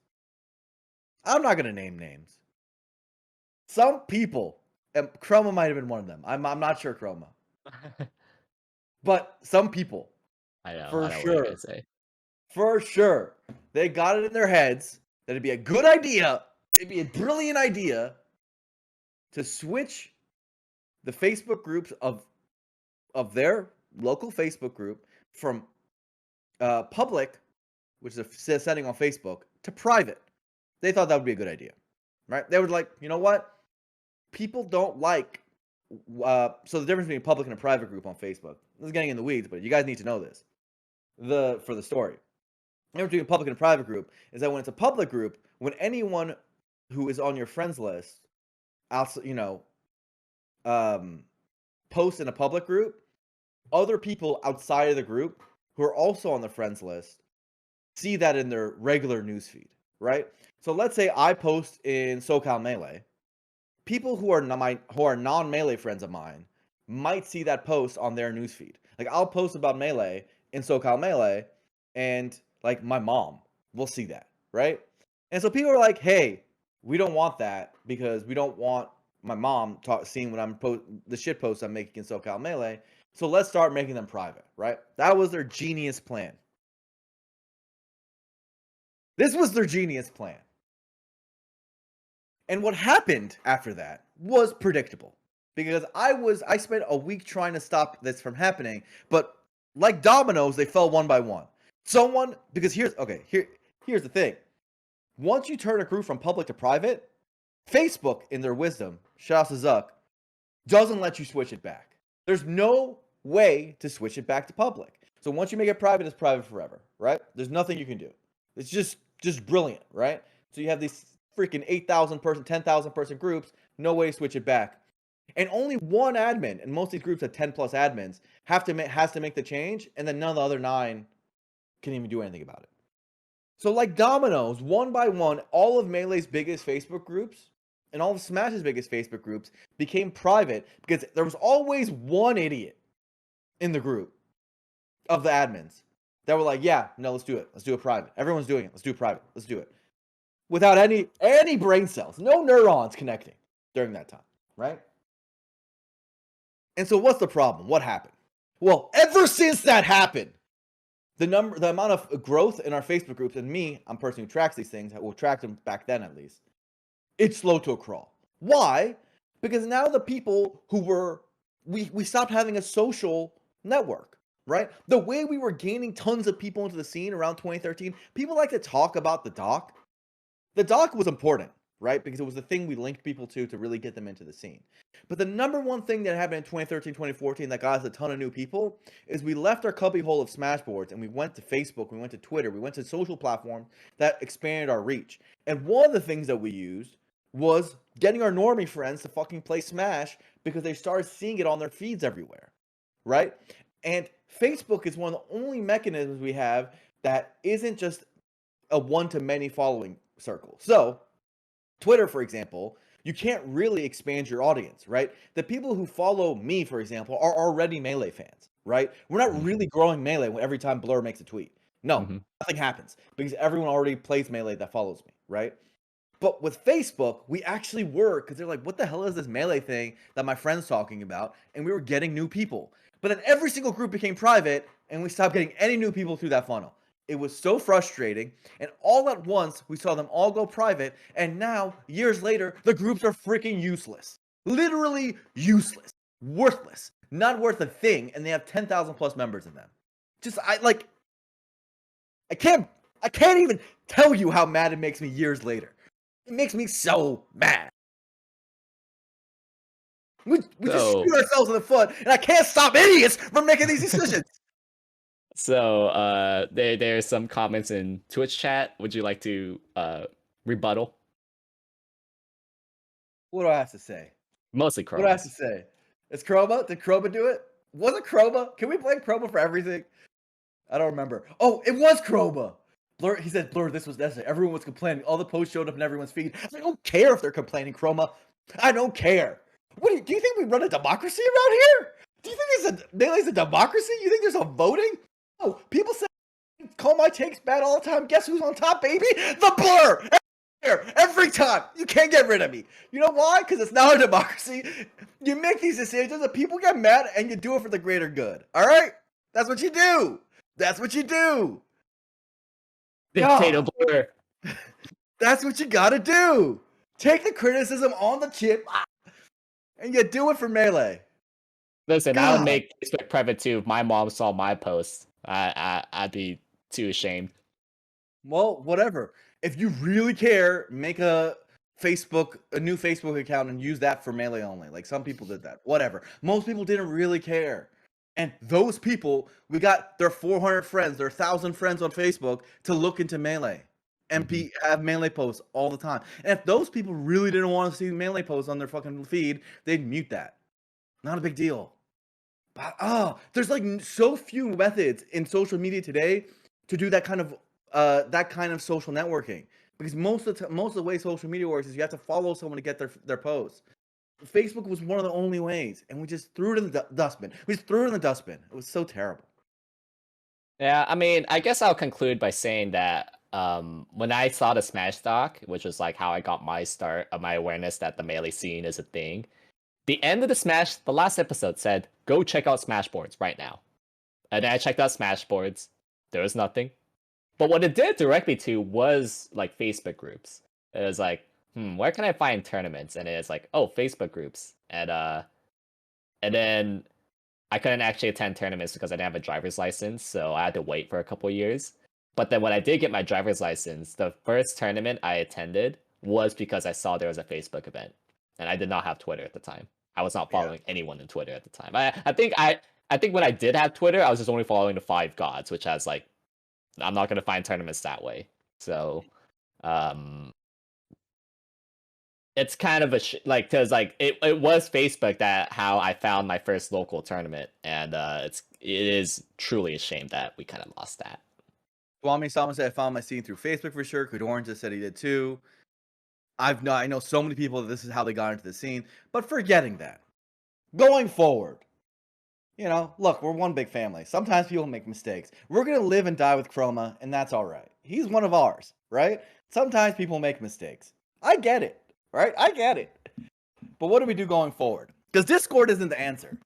Some people, and Chroma might have been one of them. I'm not sure Chroma. But some people, I know for what you're gonna sure, say. for sure, they got it in their heads that it'd be a good idea, it'd be a brilliant idea to switch the Facebook groups of their local Facebook group from public, which is a setting on Facebook, to private. They thought that would be a good idea, right? They were like, you know what? People don't like. So the difference between a public and a private group on Facebook. This is getting in the weeds, but you guys need to know this. For the story, the difference between a public and a private group is that when it's a public group, when anyone who is on your friends list, also, posts in a public group, other people outside of the group who are also on the friends list see that in their regular newsfeed, right? So let's say I post in SoCal Melee. People who are non-Melee friends of mine might see that post on their newsfeed. Like I'll post about Melee in SoCal Melee, and like my mom will see that, right? And so people are like, "Hey, we don't want that because we don't want my mom seeing what the shit posts I'm making in SoCal Melee. So let's start making them private, right?" That was their genius plan. This was their genius plan. And what happened after that was predictable because I spent a week trying to stop this from happening, but like dominoes, they fell one by one. Because here's the thing. Once you turn a group from public to private, Facebook, in their wisdom, shouts to Zuck, doesn't let you switch it back. There's no way to switch it back to public. So once you make it private, it's private forever, right? There's nothing you can do. It's just brilliant, right? So you have these freaking 8,000 person, 10,000 person groups, no way to switch it back. And only one admin, and most of these groups have 10 plus admins, has to make the change, and then none of the other 9 can even do anything about it. So like dominoes, one by one, all of Melee's biggest Facebook groups and all of Smash's biggest Facebook groups became private because there was always one idiot in the group of the admins that were like, yeah, no, let's do it. Let's do it private. Everyone's doing it. Let's do it private. Let's do it. Without any brain cells, no neurons connecting during that time, right? And so what's the problem? What happened? Well, ever since that happened, the amount of growth in our Facebook groups, and me, I'm a person who tracks these things, will track them back then at least, it's slow to a crawl. Why? Because now the people who were, we stopped having a social network, right? The way we were gaining tons of people into the scene around 2013, people like to talk about the doc. The doc was important, right? Because it was the thing we linked people to really get them into the scene. But the number one thing that happened in 2013, 2014 that got us a ton of new people is we left our cubbyhole of Smashboards and we went to Facebook, we went to Twitter, we went to social platforms that expanded our reach. And one of the things that we used was getting our normie friends to fucking play Smash because they started seeing it on their feeds everywhere, right? And Facebook is one of the only mechanisms we have that isn't just a one-to-many following circle. So, Twitter, for example, you can't really expand your audience, right? The people who follow me, for example, are already Melee fans, right? We're not really growing Melee every time Blur makes a tweet. No, nothing happens because everyone already plays Melee that follows me, right? But with Facebook, we actually were, because they're like, what the hell is this Melee thing that my friend's talking about? And we were getting new people. But then every single group became private, and we stopped getting any new people through that funnel. It was so frustrating, and all at once, we saw them all go private, and now, years later, the groups are freaking useless. Literally useless. Worthless. Not worth a thing, and they have 10,000 plus members in them. I can't even tell you how mad it makes me years later. It makes me so mad. We just shoot ourselves in the foot, and I can't stop idiots from making these decisions. So there's some comments in Twitch chat. Would you like to rebuttal? What do I have to say? Mostly Chroma. What do I have to say? Is Chroma? Did Chroma do it? Was it Chroma? Can we blame Chroma for everything? I don't remember. Oh, it was Chroma. Blur, he said, Blur, this was necessary. Everyone was complaining. All the posts showed up in everyone's feed. I don't care if they're complaining, Chroma. I don't care. What do you think we run a democracy around here? Do you think Melee's a democracy? You think there's a voting? Oh, people say call my takes bad all the time. Guess who's on top, baby? The Blur. Every time. You can't get rid of me. You know why? Because it's not a democracy. You make these decisions and people get mad and you do it for the greater good. All right? That's what you do. That's what you do. Dictator Blur. That's what you gotta do. Take the criticism on the chip, and you do it for Melee. Listen, I would make Facebook private too. If my mom saw my post, I'd be too ashamed. Well, whatever. If you really care, make a new Facebook account and use that for Melee only. Like some people did that. Whatever. Most people didn't really care. And those people, we got their 400 friends, their 1,000 friends on Facebook to look into Melee and have Melee posts all the time. And if those people really didn't want to see Melee posts on their fucking feed, they'd mute that. Not a big deal. But there's like so few methods in social media today to do that kind of social networking. Because most of the way social media works is you have to follow someone to get their posts. Facebook was one of the only ways, and we just threw it in the dustbin. It was so terrible. Yeah, I mean, I guess I'll conclude by saying that when I saw the Smash doc, which was like how I got my start of my awareness that the Melee scene is a thing, the end of the last episode said, go check out Smashboards right now. And then I checked out Smashboards. There was nothing. But what it did directly to was like Facebook groups. It was like, where can I find tournaments? And it's like, oh, Facebook groups. And then I couldn't actually attend tournaments because I didn't have a driver's license, so I had to wait for a couple years. But then when I did get my driver's license, the first tournament I attended was because I saw there was a Facebook event. And I did not have Twitter at the time. I was not following anyone on Twitter at the time. I think when I did have Twitter, I was just only following the Five Gods, which has like, I'm not gonna find tournaments that way. So, it's kind of because it was Facebook that how I found my first local tournament, and it is truly a shame that we kind of lost that. Swami Sama said I found my scene through Facebook for sure. KoDoRiN just said he did too. I know so many people that this is how they got into the scene, but forgetting that, going forward, look, we're one big family. Sometimes people make mistakes. We're gonna live and die with Chroma, and that's all right. He's one of ours, right? Sometimes people make mistakes. I get it, right? I get it. But what do we do going forward? Because Discord isn't the answer.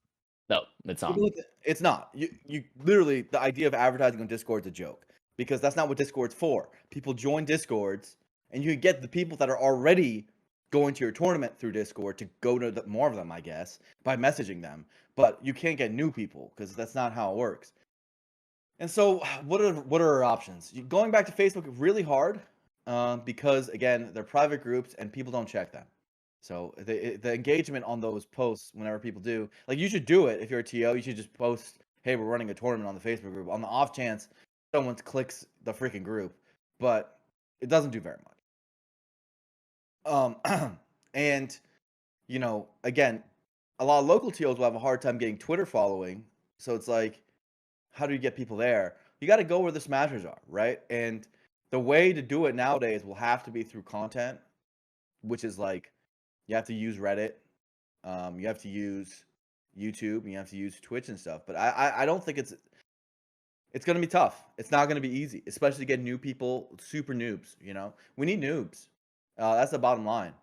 No, it's not. It's not. You literally, the idea of advertising on Discord is a joke, because that's not what Discord's for. People join Discords, and you get the people that are already going to your tournament through Discord to go to more of them, I guess, by messaging them. But you can't get new people because that's not how it works. And so, what are our options? Going back to Facebook is really hard because, again, they're private groups and people don't check them. So the engagement on those posts, whenever people do, like, you should do it if you're a TO. You should just post, "Hey, we're running a tournament on the Facebook group." On the off chance someone clicks the freaking group, but it doesn't do very much. And again, a lot of local TOs will have a hard time getting Twitter following. So it's like, how do you get people there? You got to go where the smashers are, right? And the way to do it nowadays will have to be through content, which is like, you have to use Reddit, you have to use YouTube, and you have to use Twitch and stuff. But I don't think it's going to be tough. It's not going to be easy, especially to get new people, super noobs. We need noobs. That's the bottom line.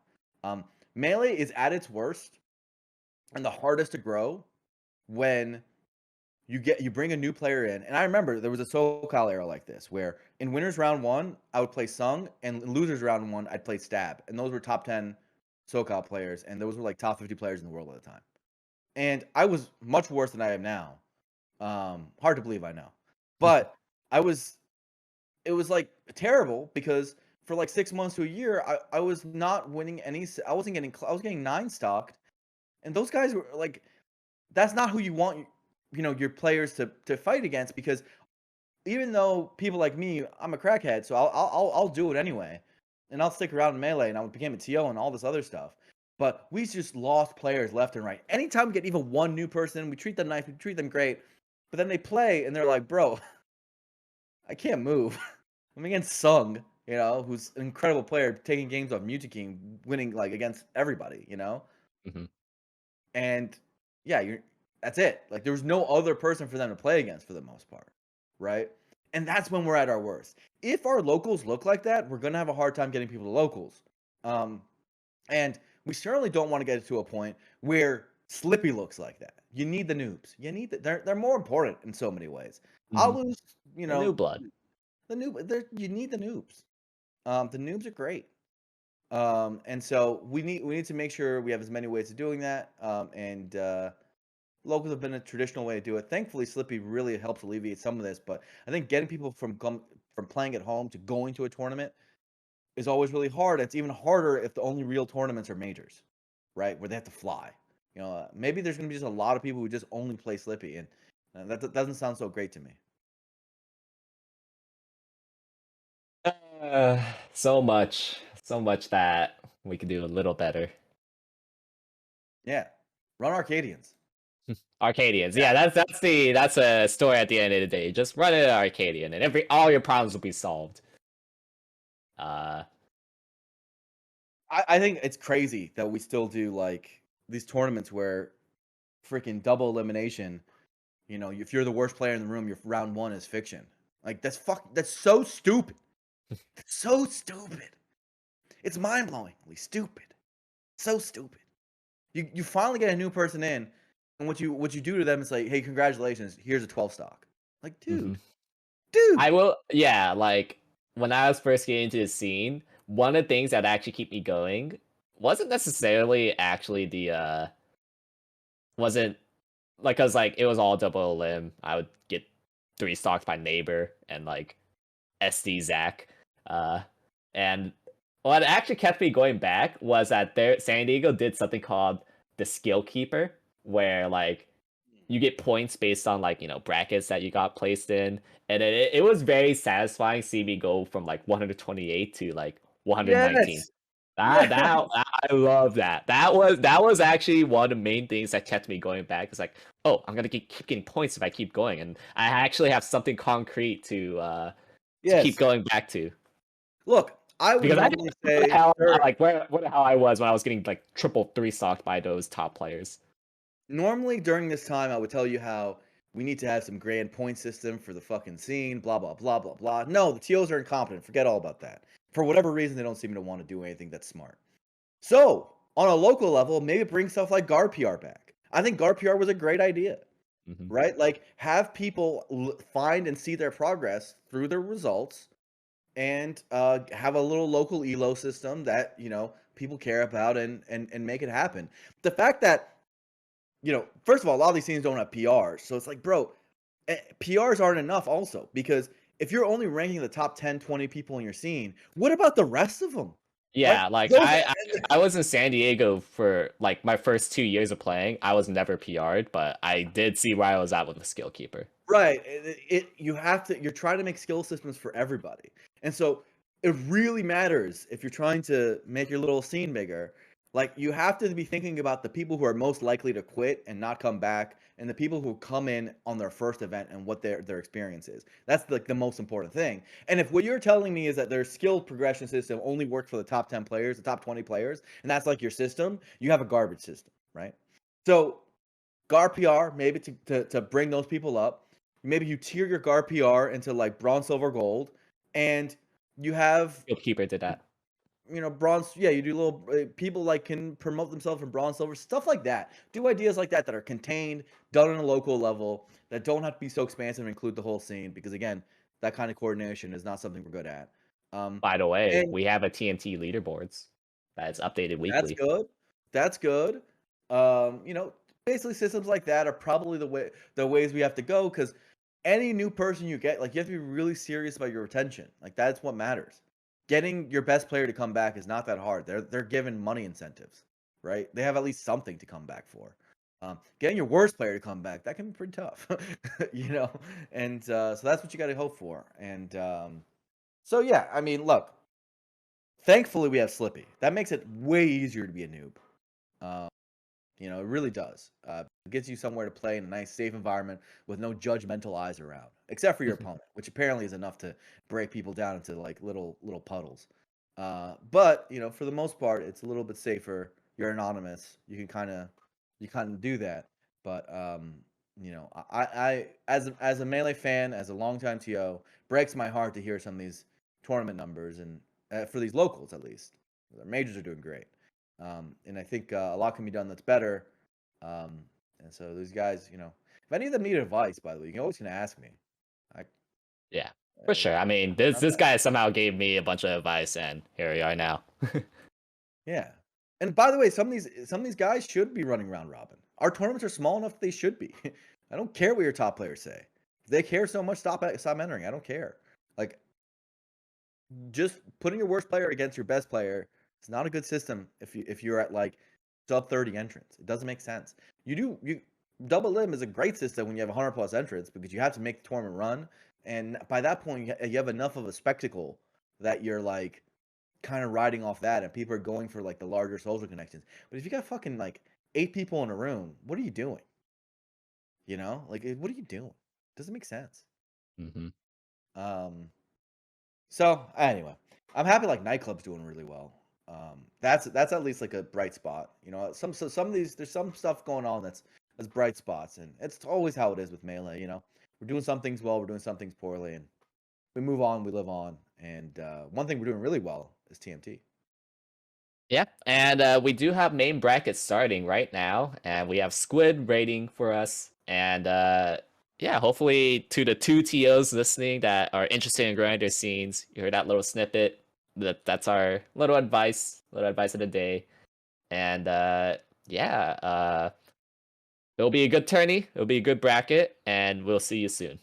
Melee is at its worst and the hardest to grow when you bring a new player in. And I remember there was a SoCal era like this, where in winners round 1 I would play Sung, and in losers round 1 I'd play Stab, and those were top 10 SoCal players, and those were like top 50 players in the world at the time. And I was much worse than I am now. Hard to believe, I know, but it was like terrible, because for like 6 months to a year, I was not winning any. I was getting 9 stocked, and those guys were like, that's not who you want, your players to fight against, because even though people like me, I'm a crackhead, so I'll do it anyway, and I'll stick around in Melee, and I became a TO and all this other stuff. But we just lost players left and right. Anytime we get even one new person, we treat them nice, we treat them great, but then they play and they're like, bro, I can't move. I'm against Sung, who's an incredible player, taking games off Mewtwo King, winning like against everybody, Hmm. and yeah, that's it. Like there was no other person for them to play against for the most part, right? And that's when we're at our worst. If our locals look like that, we're gonna have a hard time getting people to locals. Um, and we certainly don't want to get it to a point where Slippy looks like that. You need the noobs. You need they're more important in so many ways. Hmm. I'll lose, The new blood. the noob. You need the noobs. The noobs are great. And so we need to make sure we have as many ways of doing that. And locals have been a traditional way to do it. Thankfully, Slippy really helps alleviate some of this. But I think getting people from playing at home to going to a tournament is always really hard. It's even harder if the only real tournaments are majors, right? Where they have to fly. Maybe there's going to be just a lot of people who just only play Slippy, and that doesn't sound so great to me. So much that we could do a little better. Yeah, run Arcadians. Arcadians, Yeah, yeah, that's a story at the end of the day. Just run it Arcadian, and all your problems will be solved. Uh, I think it's crazy that we still do like these tournaments where freaking double elimination. If you're the worst player in the room, your round one is fiction. Like that's so stupid. That's so stupid. It's mind-blowingly stupid. So stupid. You finally get a new person in, and what you do to them is like, hey, congratulations, here's a 12 stock. Like, mhm. dude. I will, yeah, like when I was first getting into the scene, one of the things that actually keep me going wasn't necessarily actually wasn't like, cause like it was all double limb. I would get three stocks by neighbor and like SD Zach. Uh, and what actually kept me going back was that San Diego did something called the skill keeper, where like you get points based on like brackets that you got placed in, and it was very satisfying seeing me go from like 128 to like 119. Yes. That Yes. I love that. That was actually one of the main things that kept me going back. It's like, oh, I'm gonna keep getting points if I keep going, and I actually have something concrete to keep Yes. going back to. Look, I would Because I didn't normally know where the say, hell sure. like where the hell I was when I was getting like triple three stocked by those top players. Normally during this time, I would tell you how we need to have some grand point system for the fucking scene, blah blah blah blah blah. No, the TOs are incompetent. Forget all about that. For whatever reason, they don't seem to want to do anything that's smart. So, on a local level, maybe bring stuff like GAR PR back. I think GAR PR was a great idea, Hmm. right? Like, have people find and see their progress through their results, and have a little local elo system that people care about, and make it happen. The fact that first of all, a lot of these teams don't have PRs, so it's like, bro, PRs aren't enough. Also, because if you're only ranking the top 10, 20 people in your scene, what about the rest of them? Like Yeah, like those. I was in San Diego for like my first 2 years of playing. I was never PR'd, but I did see where I was at with the skill keeper. Right. You have to you're trying to make skill systems for everybody. And so it really matters if you're trying to make your little scene bigger. Like you have to be thinking about the people who are most likely to quit and not come back, and the people who come in on their first event and what their experience is. That's like the most important thing. And if what you're telling me is that their skill progression system only works for the top 10 players, the top 20 players, and that's like your system, you have a garbage system, right? So GAR PR, maybe to bring those people up. Maybe you tier your GAR PR into like bronze, silver, gold, and you have Skill keeper did that. bronze. Yeah, you do little people like can promote themselves from bronze, silver, stuff like that. Do ideas like that that are contained, done on a local level, that don't have to be so expansive and include the whole scene. Because again, that kind of coordination is not something we're good at. By the way, And we have a TMT leaderboards that's updated that's weekly. good. That's good. Um, you know, basically systems like that are probably the ways we have to go, because any new person you get, like you have to be really serious about your retention. Like that's what matters. Getting your best player to come back is not that hard. They're given money incentives, right? They have at least something to come back for. Getting your worst player to come back, that can be pretty tough, you know. And so that's what you got to hope for. And so yeah, I mean, look, thankfully we have Slippy. That makes it way easier to be a noob. Um, it really does. It gets you somewhere to play in a nice, safe environment with no judgmental eyes around, except for your opponent, which apparently is enough to break people down into like little puddles. But for the most part, it's a little bit safer. You're anonymous. You kind of do that. But I as a melee fan, as a longtime TO, breaks my heart to hear some of these tournament numbers, and for these locals at least, the majors are doing great. And I think a lot can be done that's better. And so these guys, if any of them need advice, by the way, you can always ask me. I, Yeah, for sure. I mean, this guy somehow gave me a bunch of advice, and here we are now. yeah. And by the way, some of these guys should be running round robin. Our tournaments are small enough that they should be. I don't care what your top players say. If they care so much, stop entering. I don't care. Like, just putting your worst player against your best player is not a good system if you're at like sub 30 entrants. It doesn't make sense. You double limb is a great system when you have 100 plus entrants because you have to make the tournament run, and by that point you have enough of a spectacle that you're like kind of riding off that, and people are going for like the larger social connections. But if you got fucking like 8 people in a room, what are you doing? Like what are you doing? Doesn't make sense. Hmm. Um, So anyway, I'm happy like nightclub's doing really well. That's at least like a bright spot. Some of these there's some stuff going on that's bright spots, and it's always how it is with melee. We're doing some things well, we're doing some things poorly, and we move on, we live on. And one thing we're doing really well is TMT. Yeah, and we do have main brackets starting right now, and we have Squid rating for us. And yeah, hopefully to the two TOs listening that are interested in growing their scenes, you heard that little snippet. That's our little advice of the day. And yeah, it'll be a good tourney. It'll be a good bracket, and we'll see you soon.